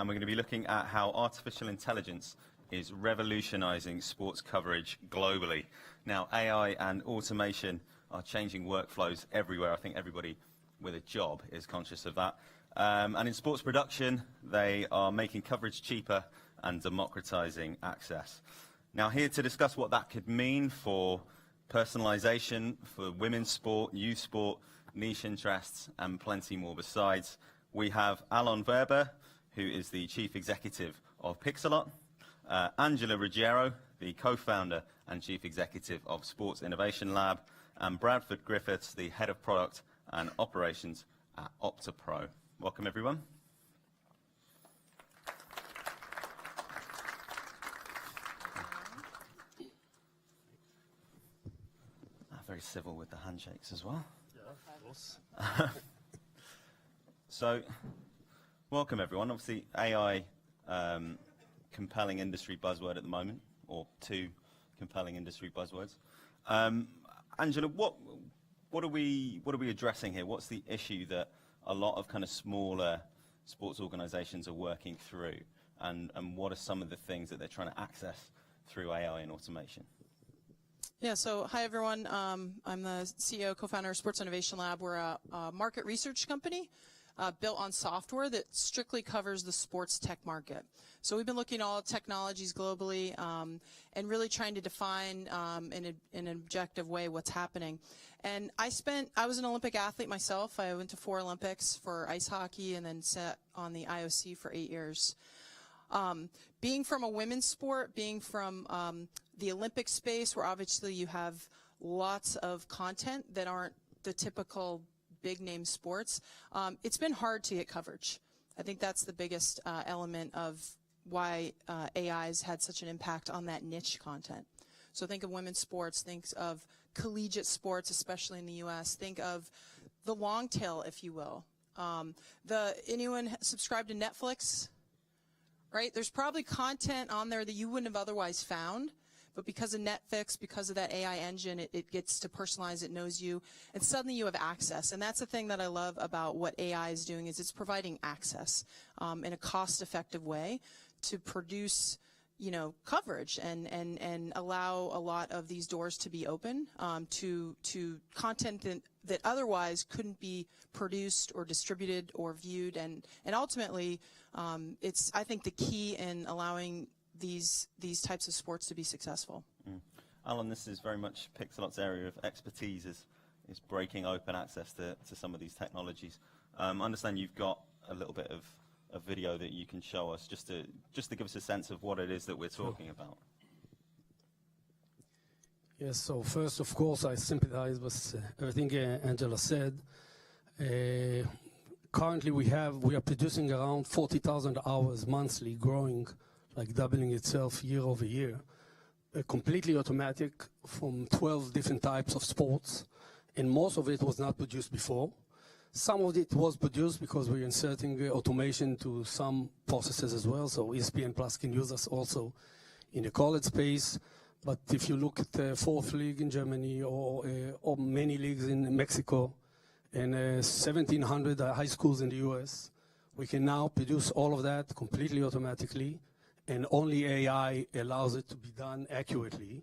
we're going to be looking at how artificial intelligence is revolutionizing sports coverage globally. Now, AI and automation are changing workflows everywhere. I think everybody with a job is conscious of that. And in sports production, they are making coverage cheaper and democratizing access. Now, here to discuss what that could mean for personalization, for women's sport, youth sport, niche interests, and plenty more besides, we have Alon Werber, who is the Chief Executive of Pixellot, Angela Ruggiero, the co-founder and Chief Executive of Sports Innovation Lab, and Bradford Griffiths, the Head of Product and Operations at OptaPro. Welcome, everyone. Very civil with the handshakes as well. Yeah, of course. So, welcome, everyone. Obviously, AI, compelling industry buzzword at the moment, or two compelling industry buzzwords. Angela, what are we addressing here? What's the issue that a lot of kind of smaller sports organizations are working through, and what are some of the things that they're trying to access through AI and automation? Yeah, so hi everyone. I'm the CEO, co-founder of Sports Innovation Lab. We're a market research company built on software that strictly covers the sports tech market. So we've been looking at all technologies globally and really trying to define in an objective way what's happening. And I was an Olympic athlete myself. I went to 4 Olympics for ice hockey and then sat on the IOC for 8 years. Being from a women's sport, being from the Olympic space, where obviously you have lots of content that aren't the typical big name sports, it's been hard to get coverage. I think that's the biggest element of why AI has had such an impact on that niche content. So think of women's sports, think of collegiate sports, especially in the US, think of the long tail, if you will. Anyone subscribe to Netflix? Right? There's probably content on there that you wouldn't have otherwise found, but because of Netflix, because of that AI engine, it gets to personalize, it knows you, and suddenly you have access. And that's the thing that I love about what AI is doing, is it's providing access in a cost-effective way to produce, coverage and allow a lot of these doors to be open to content that otherwise couldn't be produced or distributed or viewed. And ultimately, it's, I think, the key in allowing these types of sports to be successful. Alon, this is very much Pixellot's area of expertise, is breaking open access to some of these technologies. I understand you've got a little bit of a video that you can show us just to give us a sense of what it is that we're talking about. Yes, so first, of course, I sympathize with everything Angela said. Currently, we are producing around 40,000 hours monthly, growing, like doubling itself year over year. Completely automatic from 12 different types of sports, and most of it was not produced before. Some of it was produced because we're inserting automation to some processes as well, so ESPN Plus can use us also in the college space. But if you look at the 4th league in Germany or many leagues in Mexico and 1,700 high schools in the US, we can now produce all of that completely automatically, and only AI allows it to be done accurately.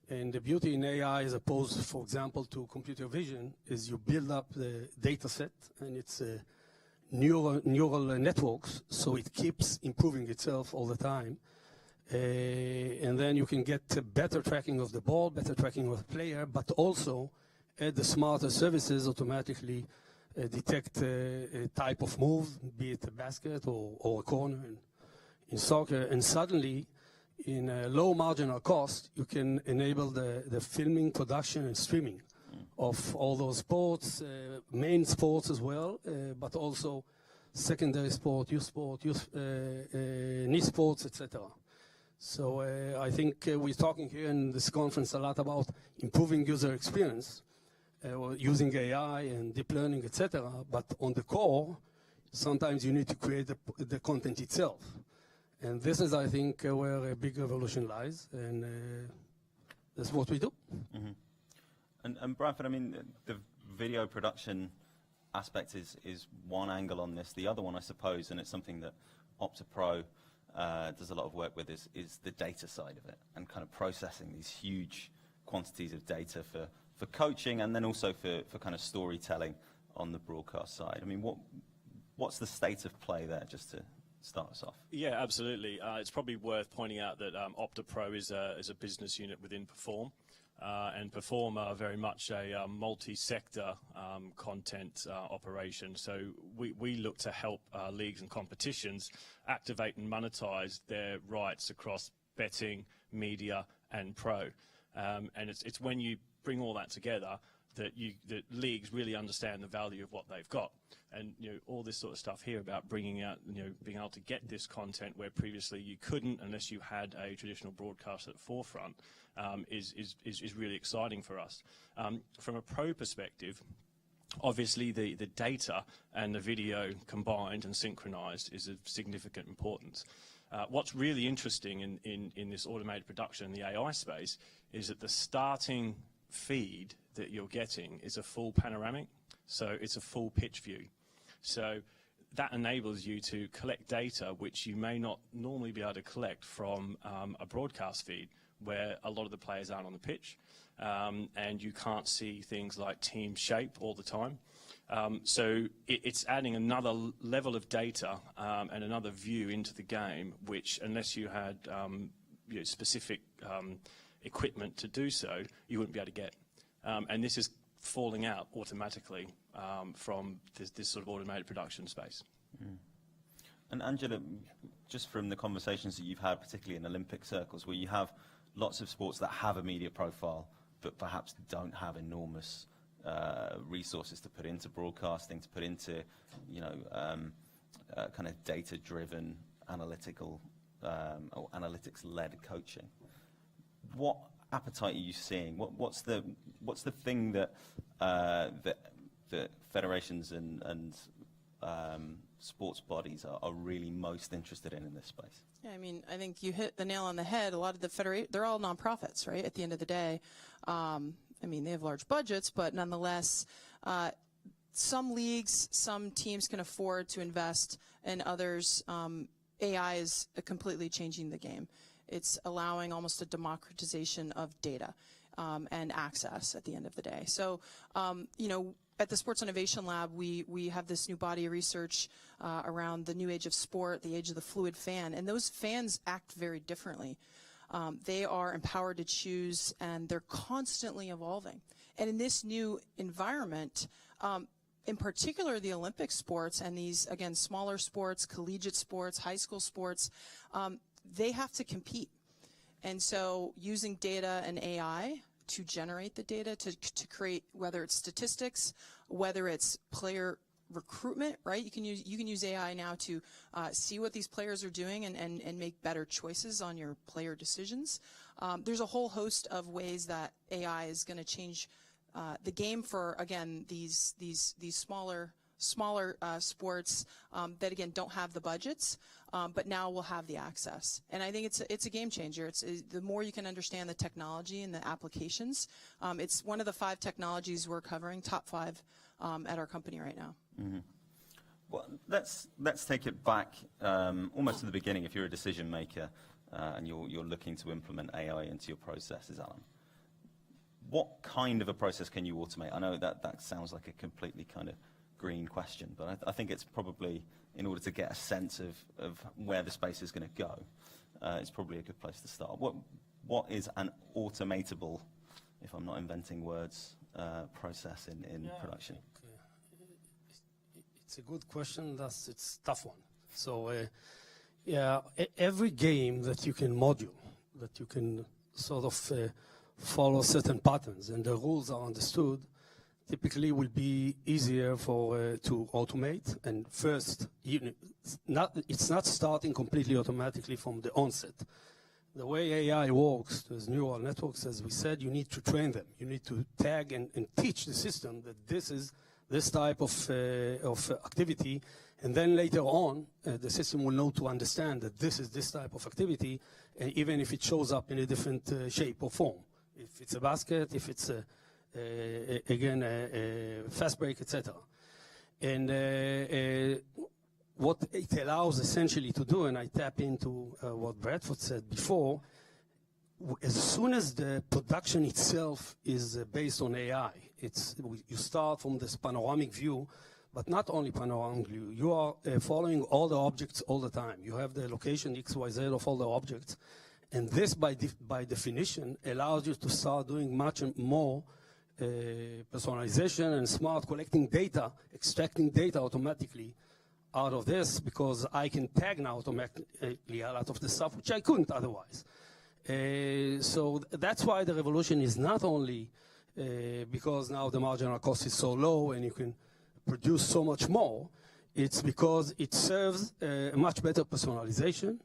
And the beauty in AI, as opposed, for example, to computer vision, is you build up the data set, and it's neural networks, so it keeps improving itself all the time. And then you can get better tracking of the ball, better tracking of the player, but also add the smarter services automatically detect a type of move, be it a basket or a corner in soccer, and suddenly, in a low marginal cost, you can enable the filming, production, and streaming of all those sports, main sports as well, but also secondary sport, youth niche sports, etc. So I think we're talking here in this conference a lot about improving user experience, using AI and deep learning, etc. But on the core, sometimes you need to create the content itself. And this is, I think, where a big revolution lies, and that's what we do. Mm-hmm. And Bradford, I mean, the video production aspect is one angle on this. The other one, I suppose, and it's something that OptaPro does a lot of work with is the data side of it, and kind of processing these huge quantities of data for coaching, and then also for kind of storytelling on the broadcast side. I mean, what's the state of play there, just to start us off? Yeah, absolutely. It's probably worth pointing out that OptaPro is a business unit within Perform, and Perform are very much a multi-sector content operation. So we look to help leagues and competitions activate and monetize their rights across betting, media, and pro. And it's when you bring all that together that leagues really understand the value of what they've got. And all this sort of stuff here about bringing out, being able to get this content where previously you couldn't unless you had a traditional broadcast at the forefront, is really exciting for us. From a pro perspective, obviously the data and the video combined and synchronized is of significant importance. What's really interesting in this automated production in the AI space is that the starting feed that you're getting is a full panoramic, so it's a full pitch view. So that enables you to collect data which you may not normally be able to collect from a broadcast feed, where a lot of the players aren't on the pitch, and you can't see things like team shape all the time. So it's adding another level of data and another view into the game, which, unless you had specific equipment to do so, you wouldn't be able to get. And this is falling out automatically from this sort of automated production space. Mm. And Angela, just from the conversations that you've had, particularly in Olympic circles, where you have lots of sports that have a media profile, but perhaps don't have enormous resources to put into broadcasting, to put into, kind of data-driven, analytical or analytics-led coaching. What appetite are you seeing? What's the thing that that federations and sports bodies are really most interested in this space? Yeah, I mean, I think you hit the nail on the head. A lot of the they're all nonprofits, right? At the end of the day, I mean, they have large budgets, but nonetheless, some leagues, some teams can afford to invest, and others, AI is completely changing the game. It's allowing almost a democratization of data and access at the end of the day. So, at the Sports Innovation Lab, we have this new body of research around the new age of sport, the age of the fluid fan, and those fans act very differently. They are empowered to choose, and they're constantly evolving. And in this new environment, in particular the Olympic sports and these, again, smaller sports, collegiate sports, high school sports, they have to compete. And so using data and AI to generate the data, to create, whether it's statistics, whether it's player recruitment, right? You can use AI now to see what these players are doing and make better choices on your player decisions. There's a whole host of ways that AI is going to change the game for, again, these smaller sports that, again, don't have the budgets, but now will have the access. And I think it's a game changer. The more you can understand the technology and the applications, it's one of the 5 technologies we're covering, top 5 at our company right now. Mm-hmm. Well, let's take it back almost to the beginning. If you're a decision maker and you're looking to implement AI into your processes, Alon, what kind of a process can you automate? I know that sounds like a completely kind of green question, but I think it's probably, in order to get a sense of where the space is going to go, it's probably a good place to start. What is an automatable, if I'm not inventing words, process in production? It's a good question. It's a tough one. So, every game that you can module, that you can sort of follow certain patterns and the rules are understood, typically will be easier to automate. And first, it's not starting completely automatically from the onset. The way AI works, there's neural networks, as we said, you need to train them. You need to tag and teach the system that this is this type of activity, and then later on, the system will know to understand that this is this type of activity, even if it shows up in a different shape or form. If it's a basket, if it's again a fast break, etc. And what it allows essentially to do, and I tap into what Bradford said before, as soon as the production itself is based on AI, you start from this panoramic view, but not only panoramic view, you are following all the objects all the time. You have the location XYZ of all the objects, and this by definition allows you to start doing much more personalization and smart collecting data, extracting data automatically out of this, because I can tag now automatically a lot of the stuff which I couldn't otherwise. So that's why the revolution is not only because now the marginal cost is so low and you can produce so much more. It's because it serves much better personalization.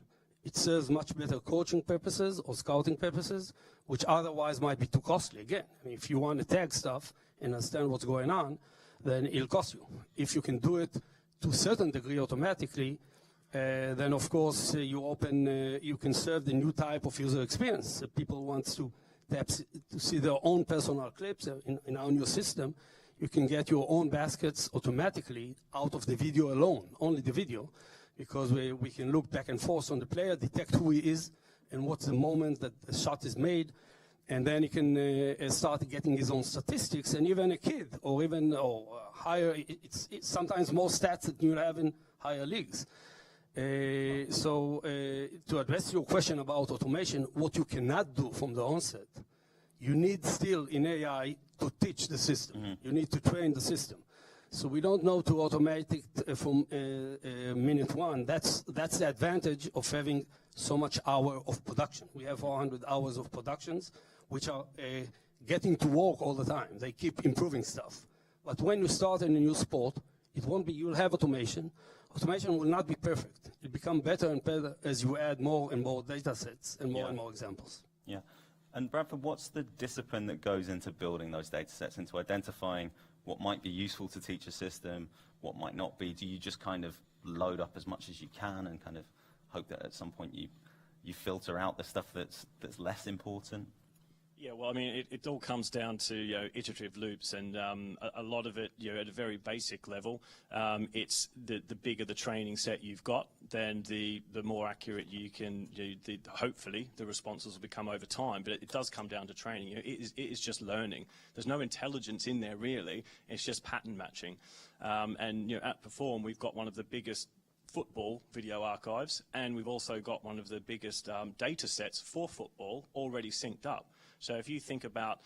It serves much better coaching purposes or scouting purposes, which otherwise might be too costly. Again, I mean, if you want to tag stuff and understand what's going on, then it'll cost you. If you can do it to a certain degree automatically, then of course you can serve the new type of user experience. People want to see their own personal clips in our new system. You can get your own baskets automatically out of the video alone, only the video, because we can look back and forth on the player, detect who he is, and what's the moment that the shot is made, and then he can start getting his own statistics. And even a kid, or even higher, it's sometimes more stats that you have in higher leagues. So to address your question about automation, what you cannot do from the onset, you need still in AI to teach the system. Mm-hmm. You need to train the system. So we don't know to automate it from minute one. That's the advantage of having so much hour of production. We have 400 hours of productions, which are getting to work all the time. They keep improving stuff. But when you start in a new sport, it won't be, you'll have automation. Automation will not be perfect. It'll become better and better as you add more and more data sets and more examples. Yeah. And Bradford, what's the discipline that goes into building those data sets, into identifying what might be useful to teach a system, what might not be? Do you just kind of load up as much as you can and kind of hope that at some point you filter out the stuff that's less important? Yeah, well, I mean, it all comes down to iterative loops, and a lot of it, at a very basic level, it's the bigger the training set you've got, then the more accurate you can. Hopefully, the responses will become over time. But it does come down to training. It is just learning. There's no intelligence in there really. It's just pattern matching. And at Perform, we've got one of the biggest football video archives, and we've also got one of the biggest data sets for football already synced up. So if you think about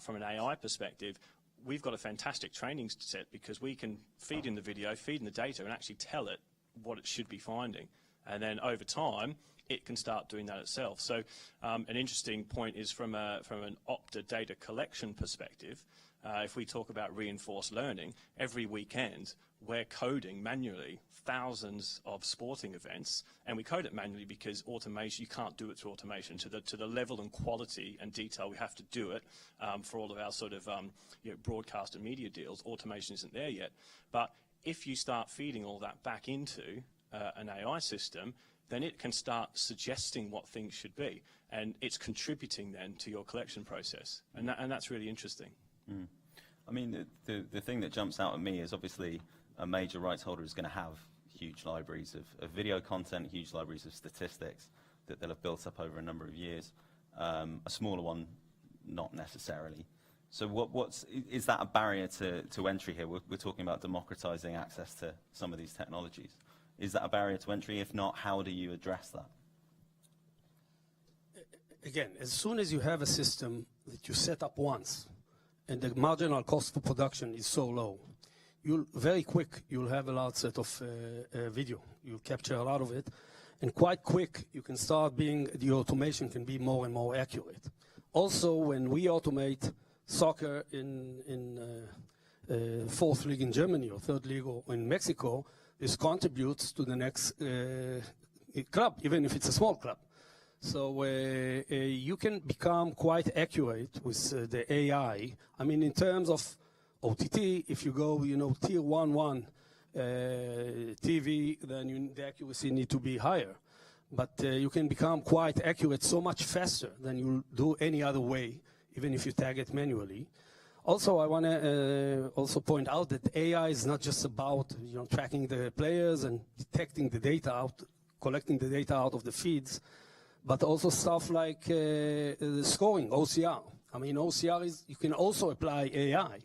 from an AI perspective, we've got a fantastic training set because we can feed in the video, feed in the data, and actually tell it what it should be finding. And then over time, it can start doing that itself. So an interesting point is from an Opta data collection perspective, if we talk about reinforced learning, every weekend we're coding manually thousands of sporting events, and we code it manually because automation, you can't do it through automation to the level and quality and detail we have to do it for all of our sort of broadcast and media deals. Automation isn't there yet, but if you start feeding all that back into an AI system, then it can start suggesting what things should be, and it's contributing then to your collection process, and that's really interesting. Mm. I mean, the thing that jumps out at me is obviously a major rights holder is going to have huge libraries of video content, huge libraries of statistics that they'll have built up over a number of years. A smaller one, not necessarily. So is that a barrier to entry here? We're talking about democratizing access to some of these technologies. Is that a barrier to entry? If not, how do you address that? Again, as soon as you have a system that you set up once, and the marginal cost for production is so low, you'll have a large set of video. You'll capture a lot of it, and quite quick the automation can be more and more accurate. Also, when we automate soccer in fourth league in Germany or third league or in Mexico, this contributes to the next club, even if it's a small club. So you can become quite accurate with the AI. I mean, in terms of OTT, if you go, tier 1 TV, then the accuracy need to be higher. But you can become quite accurate so much faster than you do any other way, even if you tag it manually. Also, I want to also point out that AI is not just about tracking the players and detecting the data out, collecting the data out of the feeds, but also stuff like the scoring, OCR. I mean, OCR is, you can also apply AI,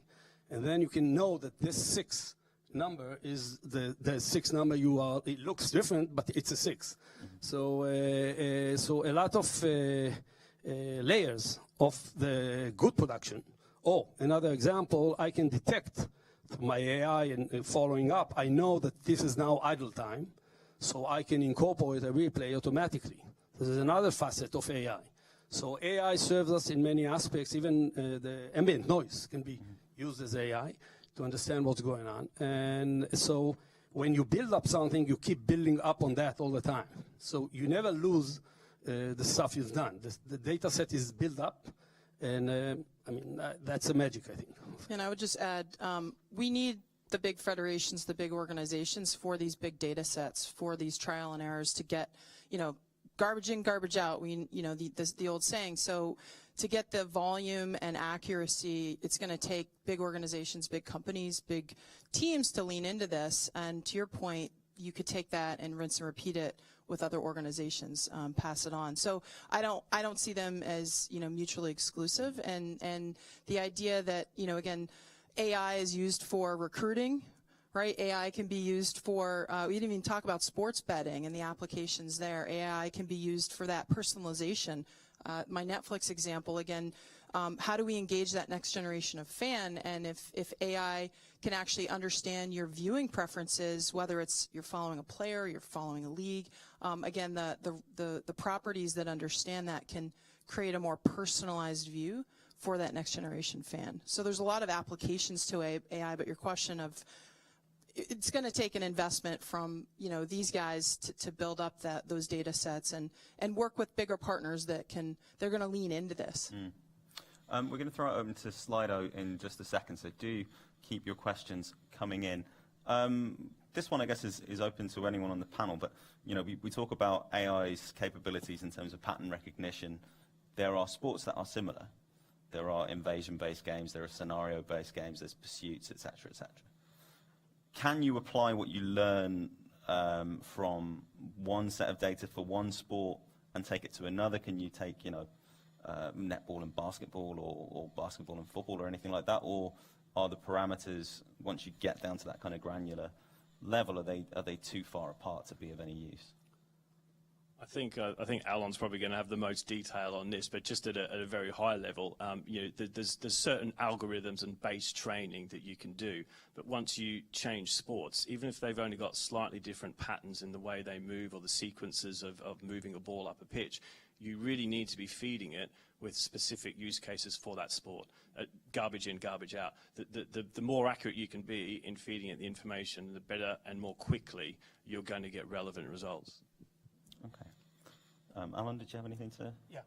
and then you can know that this 6 number is the 6 number you are, it looks different, but it's a 6. So a lot of layers of the good production. Oh, another example, I can detect through my AI and following up, I know that this is now idle time, so I can incorporate a replay automatically. This is another facet of AI. So AI serves us in many aspects, even the ambient noise can be used as AI to understand what's going on. And so when you build up something, you keep building up on that all the time. So you never lose the stuff you've done. The data set is built up, and I mean, that's the magic, I think. And I would just add, we need the big federations, the big organizations for these big data sets, for these trial and errors to get, garbage in, garbage out. The old saying. So to get the volume and accuracy, it's going to take big organizations, big companies, big teams to lean into this. And to your point, you could take that and rinse and repeat it with other organizations, pass it on. So I don't see them as mutually exclusive. And the idea that again, AI is used for recruiting, right? AI can be used for we didn't even talk about sports betting and the applications there. AI can be used for that personalization. My Netflix example again. How do we engage that next generation of fan? And if AI can actually understand your viewing preferences, whether it's you're following a player, you're following a league, again, the properties that understand that can create a more personalized view for that next generation fan. So there's a lot of applications to AI, but your question of it's going to take an investment from these guys to build up those data sets and work with bigger partners they're going to lean into this. We're going to throw it open to Slido in just a second, so do keep your questions coming in. This one, I guess, is open to anyone on the panel, but we talk about AI's capabilities in terms of pattern recognition. There are sports that are similar. There are invasion-based games, there are scenario-based games, there's pursuits, etc., etc. Can you apply what you learn from one set of data for one sport and take it to another? Can you take, netball and basketball or basketball and football or anything like that? Or are the parameters, once you get down to that kind of granular level, are they too far apart to be of any use? I think Alon's probably going to have the most detail on this, but just at a very high level, there's certain algorithms and base training that you can do, but once you change sports, even if they've only got slightly different patterns in the way they move or the sequences of moving a ball up a pitch, you really need to be feeding it with specific use cases for that sport. Garbage in, garbage out. The more accurate you can be in feeding it the information, the better and more quickly you're going to get relevant results. Okay. Alon, did you have anything to? Yeah,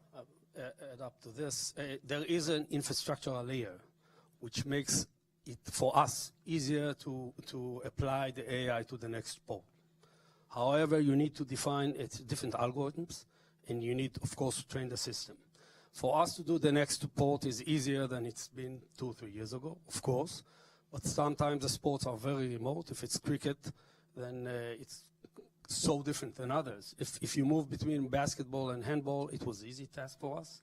add up to this. There is an infrastructural layer which makes it, for us, easier to apply the AI to the next sport. However, you need to define its different algorithms, and you need, of course, to train the system. For us to do the next sport is easier than it's been 2 or 3 years ago, of course, but sometimes the sports are very remote. If it's cricket, then it's so different than others. If you move between basketball and handball, it was an easy task for us.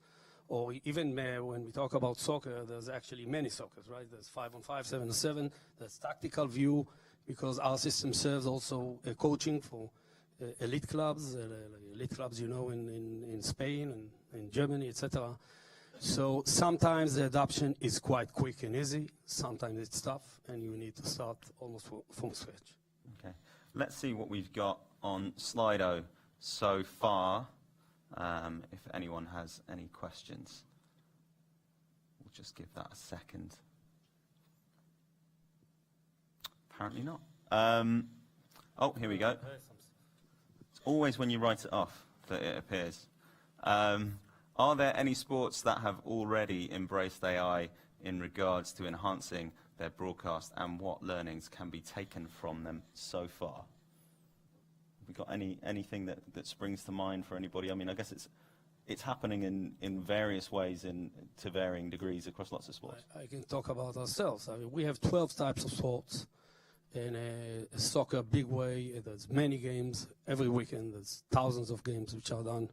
Or even when we talk about soccer, there's actually many soccers, right? There's 5-on-5, 7-on-7. There's tactical view, because our system serves also coaching for elite clubs, in Spain and in Germany, etc. So sometimes the adoption is quite quick and easy. Sometimes it's tough, and you need to start almost from scratch. Okay. Let's see what we've got on Slido so far. If anyone has any questions, we'll just give that a second. Apparently not. Oh, here we go. It's always when you write it off that it appears. Are there any sports that have already embraced AI in regards to enhancing their broadcast, and what learnings can be taken from them so far? Have we got anything that springs to mind for anybody? I mean, I guess it's it's happening in various ways to varying degrees across lots of sports. I can talk about ourselves. I mean, we have 12 types of sports. In soccer, big way, there's many games every weekend. There's thousands of games which are done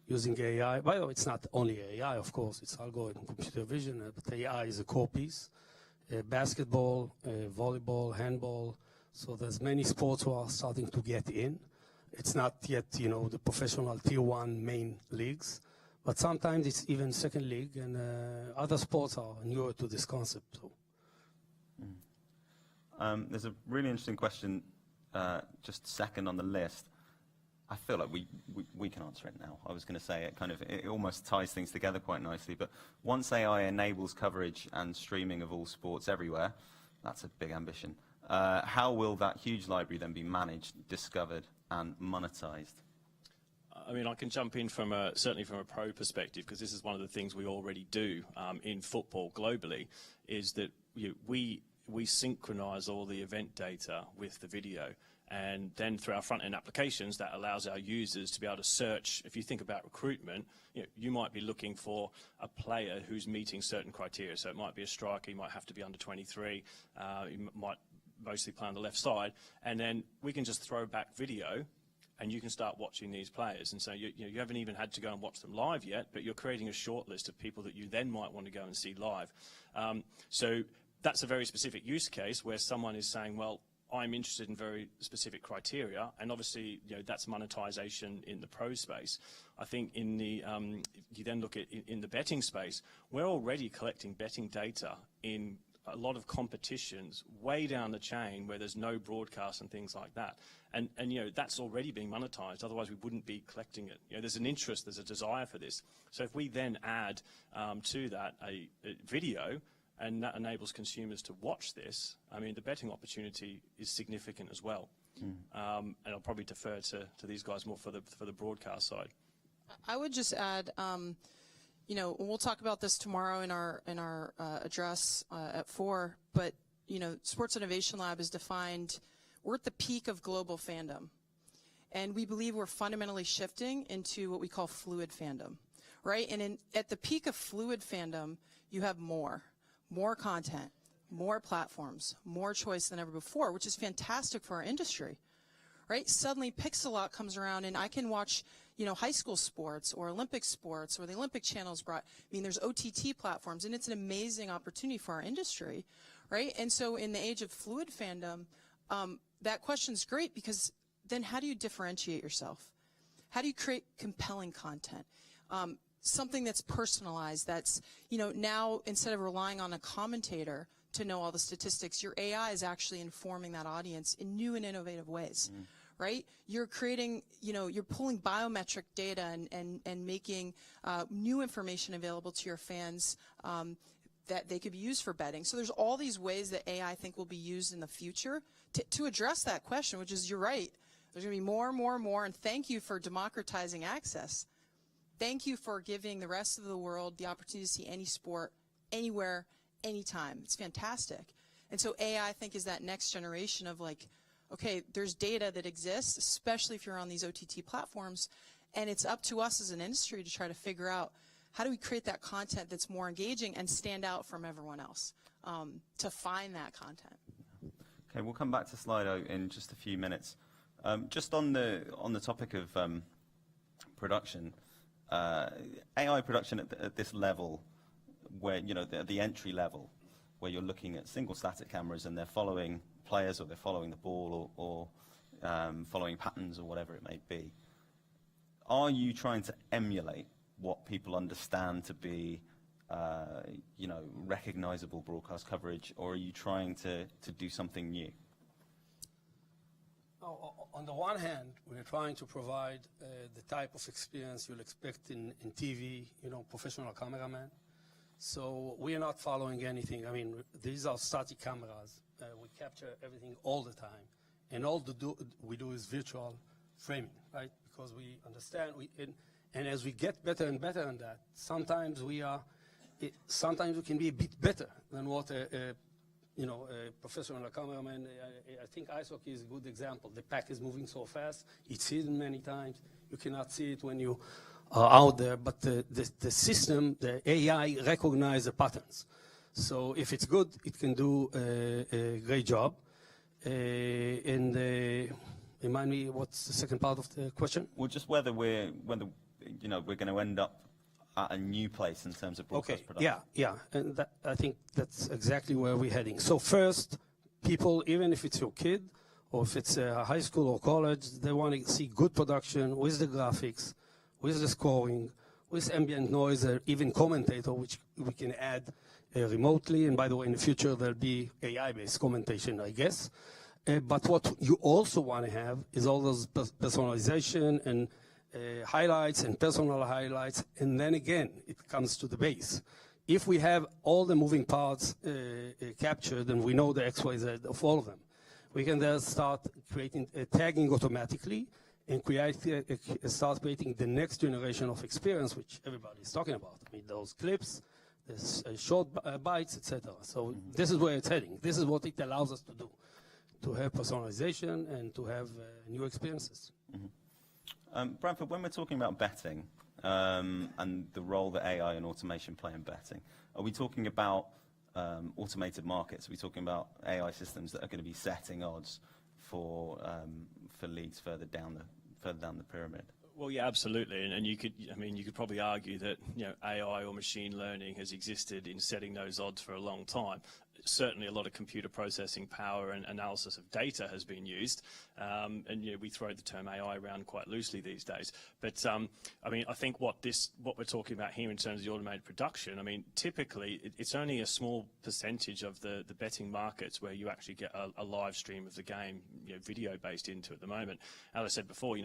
using AI. By the way, it's not only AI, of course. It's algorithm, computer vision, but AI is a core piece. Basketball, volleyball, handball. So there's many sports who are starting to get in. It's not yet, the professional tier 1 main leagues, but sometimes it's even second league, and other sports are newer to this concept. So. There's a really interesting question, just second on the list. I feel like we can answer it now. I was going to say it almost ties things together quite nicely. But once AI enables coverage and streaming of all sports everywhere, that's a big ambition. How will that huge library then be managed, discovered, and monetized? I mean, I can jump in certainly from a pro perspective, because this is one of the things we already do in football globally, is that we synchronize all the event data with the video. And then through our front-end applications, that allows our users to be able to search. If you think about recruitment, you might be looking for a player who's meeting certain criteria. So it might be a striker, you might have to be under 23, you might mostly play on the left side. And then we can just throw back video, and you can start watching these players. And so you haven't even had to go and watch them live yet, but you're creating a short list of people that you then might want to go and see live. So that's a very specific use case where someone is saying, well, I'm interested in very specific criteria, and obviously, that's monetization in the pro space. I think in the you then look at in the betting space, we're already collecting betting data in a lot of competitions way down the chain where there's no broadcast and things like that, and that's already being monetized. Otherwise, we wouldn't be collecting it. There's an interest, there's a desire for this. So if we then add to that a video, and that enables consumers to watch this, I mean, the betting opportunity is significant as well. And I'll probably defer to these guys more for the broadcast side. I would just add, we'll talk about this tomorrow in our address at 4. But Sports Innovation Lab is defined. We're at the peak of global fandom, and we believe we're fundamentally shifting into what we call fluid fandom, right? And at the peak of fluid fandom, you have more content, more platforms, more choice than ever before, which is fantastic for our industry, right? Suddenly Pixellot comes around and I can watch, high school sports or Olympic sports, or the Olympic channels brought. I mean, there's OTT platforms, and it's an amazing opportunity for our industry, right? And so in the age of fluid fandom, that question's great, because then how do you differentiate yourself? How do you create compelling content? Something that's personalized, that's, now instead of relying on a commentator to know all the statistics, your AI is actually informing that audience in new and innovative ways, right? You're creating, you're pulling biometric data and making new information available to your fans that they could be used for betting. So there's all these ways that AI, I think, will be used in the future to address that question, which is, you're right, there's going to be more and more and more, and thank you for democratizing access. Thank you for giving the rest of the world the opportunity to see any sport, anywhere, anytime. It's fantastic. And so AI, I think, is that next generation of okay, there's data that exists, especially if you're on these OTT platforms, and it's up to us as an industry to try to figure out how do we create that content that's more engaging and stand out from everyone else, to find that content. Okay, we'll come back to Slido in just a few minutes. Just on the topic of production. AI production at this level, where the entry level, where you're looking at single static cameras and they're following players, or they're following the ball, or following patterns, or whatever it may be. Are you trying to emulate what people understand to be, recognizable broadcast coverage, or are you trying to do something new? On the one hand, we're trying to provide the type of experience you'll expect in TV, professional cameraman. So we are not following anything. I mean, these are static cameras. We capture everything all the time. And all we do is virtual framing, right? Because we understand, and as we get better and better in that, sometimes we can be a bit better than what a professional cameraman. I think ice hockey is a good example. The puck is moving so fast, it's hidden many times. You cannot see it when you are out there, but the system, the AI, recognize the patterns. So if it's good, it can do a great job. Remind me, what's the second part of the question? Well, just whether we're going to end up at a new place in terms of broadcast production. Yeah, and I think that's exactly where we're heading. So first, people, even if it's your kid, or if it's high school or college, they want to see good production with the graphics, with the scoring, with ambient noise, or even commentator, which we can add remotely. And by the way, in the future, there'll be AI-based commentation, I guess. But what you also want to have is all those personalization and highlights and personal highlights. And then again, it comes to the base. If we have all the moving parts captured, and we know the X, Y, Z of all of them, we can then start creating tagging automatically and start creating the next generation of experience, which everybody is talking about. I mean, those clips, this short bites, etc. So this is where it's heading. This is what it allows us to do, to have personalization and to have new experiences. Bradford, when we're talking about betting and the role that AI and automation play in betting, are we talking about automated markets? Are we talking about AI systems that are going to be setting odds for leagues further down the pyramid? Well, yeah, absolutely, and you could probably argue that AI or machine learning has existed in setting those odds for a long time. Certainly, a lot of computer processing power and analysis of data has been used, and we throw the term AI around quite loosely these days. But I think what we're talking about here in terms of the automated production, typically it's only a small percentage of the betting markets where you actually get a live stream of the game, video based into at the moment. As I said before,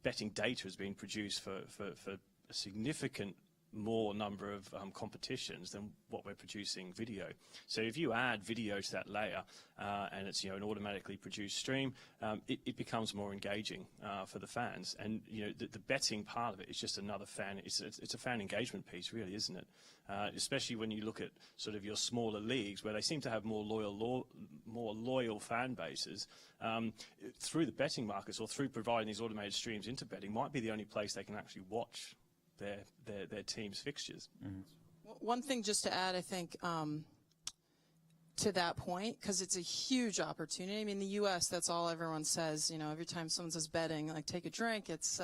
betting data has been produced for a significant more number of competitions than what we're producing video. So if you add video to that layer and it's an automatically produced stream, it becomes more engaging for the fans. And the betting part of it is just another fan. It's a fan engagement piece, really, isn't it? Especially when you look at sort of your smaller leagues where they seem to have more loyal fan bases. Through the betting markets or through providing these automated streams into betting might be the only place they can actually watch their team's fixtures. One thing just to add, I think, to that point, because it's a huge opportunity. In the U.S., that's all everyone says. Every time someone says betting, like take a drink, it's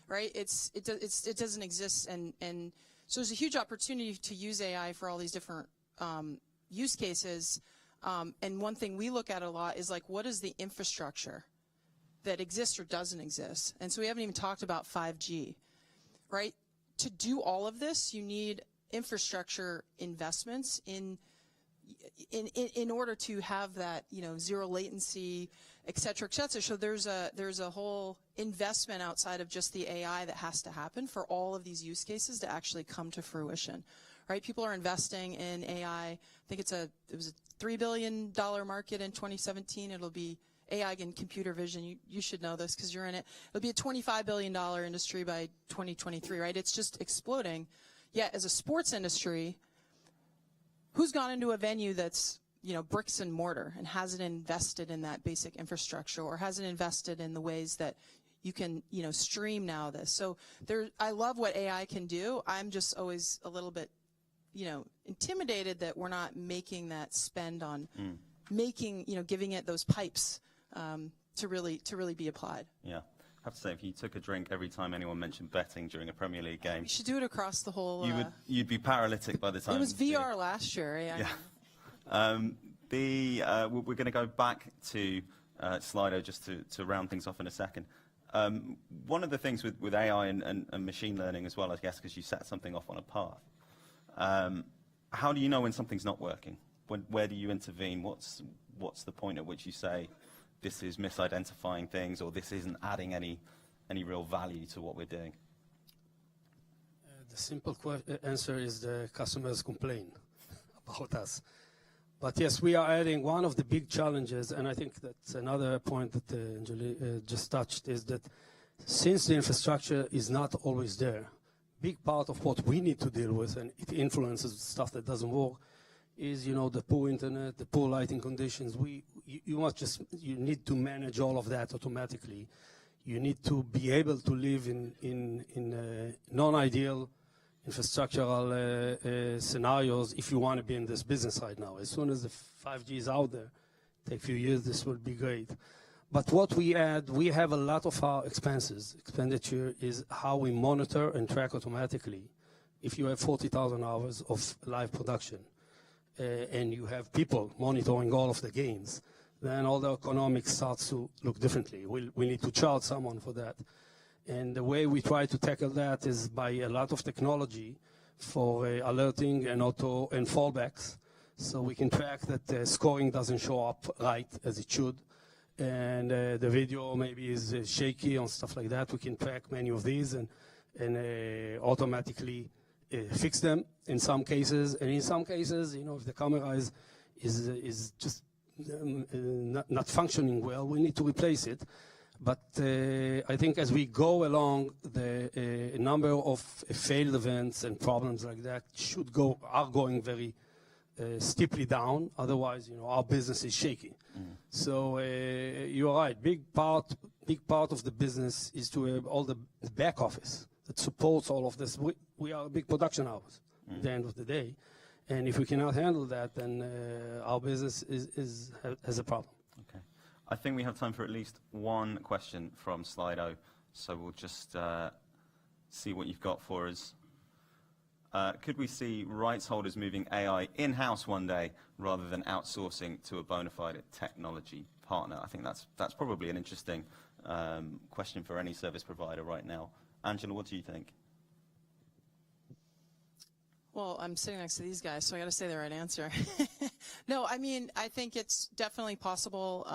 right. It doesn't exist, and so there's a huge opportunity to use AI for all these different use cases. And one thing we look at a lot is like, what is the infrastructure that exists or doesn't exist? And so we haven't even talked about 5G. Right? To do all of this, you need infrastructure investments in order to have that, zero latency, et cetera, et cetera. So there's a whole investment outside of just the AI that has to happen for all of these use cases to actually come to fruition. Right? People are investing in AI. I think it was a $3 billion market in 2017. It'll be AI and computer vision, you should know this because you're in it. It'll be a $25 billion industry by 2023, right? It's just exploding. Yet, as a sports industry, who's gone into a venue that's, bricks and mortar and hasn't invested in that basic infrastructure or hasn't invested in the ways that you can, stream now this? So I love what AI can do. I'm just always a little bit, intimidated that we're not making that spend on making, giving it those pipes to really be applied. Yeah, I have to say, if you took a drink every time anyone mentioned betting during a Premier League game, you should do it across the whole. You'd be paralytic by the time. It was VR last year. Yeah. We're going to go back to Slido just to round things off in a second. One of the things with AI and machine learning as well, I guess, because you set something off on a path. How do you know when something's not working? Where do you intervene? What's the point at which you say this is misidentifying things or this isn't adding any real value to what we're doing? The simple answer is the customers complain about us. But yes, we are adding one of the big challenges, and I think that's another point that Anjali just touched, is that since the infrastructure is not always there, big part of what we need to deal with, and it influences stuff that doesn't work, is the poor internet, the poor lighting conditions. You need to manage all of that automatically. you need to be able to live in non-ideal infrastructural scenarios if you want to be in this business right now. As soon as the 5G is out there, take a few years, this will be great. But what we add, we have a lot of our expenditure is how we monitor and track automatically. If you have 40,000 hours of live production and you have people monitoring all of the games, then all the economics starts to look differently. We need to charge someone for that. And the way we try to tackle that is by a lot of technology for alerting and and fallbacks. So we can track that the scoring doesn't show up right as it should. And the video maybe is shaky and stuff like that. We can track many of these and automatically fix them in some cases. And in some cases, you know, if the camera is just not functioning well, we need to replace it. But I think as we go along, the number of failed events and problems like that are going very steeply down. Otherwise, you know, our business is shaky. So you're right. Big part of the business is to have all the back office that supports all of this. We are a big production house at the end of the day, and if we cannot handle that, then our business has a problem. Okay. I think we have time for at least one question from Slido, so we'll just see what you've got for us. Could we see rights holders moving AI in-house one day rather than outsourcing to a bona fide technology partner? I think that's probably an interesting question for any service provider right now. Angela, what do you think? Well, I'm sitting next to these guys, so I got to say the right answer. No, I mean, I think it's definitely possible.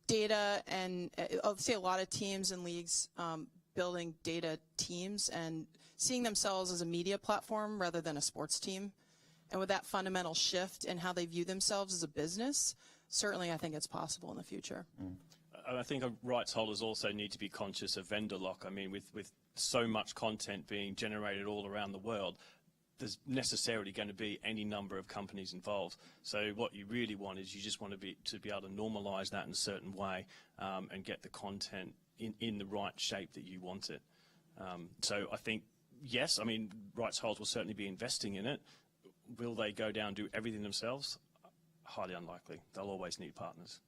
Data and I'll say a lot of teams and leagues building data teams and seeing themselves as a media platform rather than a sports team. And with that fundamental shift in how they view themselves as a business, certainly I think it's possible in the future. I think rights holders also need to be conscious of vendor lock. I mean, with so much content being generated all around the world, there's necessarily going to be any number of companies involved. So what you really want is you just want to be able to normalize that in a certain way and get the content in the right shape that you want it. So I think, yes, I mean, rights holders will certainly be investing in it. Will they go down and do everything themselves? Highly unlikely. They'll always need partners.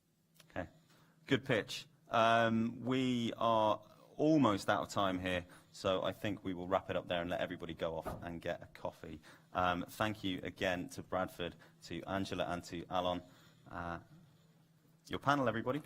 Okay, good pitch. We are almost out of time here, so I think we will wrap it up there and let everybody go off and get a coffee. Thank you again to Bradford, to Angela and to Alon. Your panel, everybody.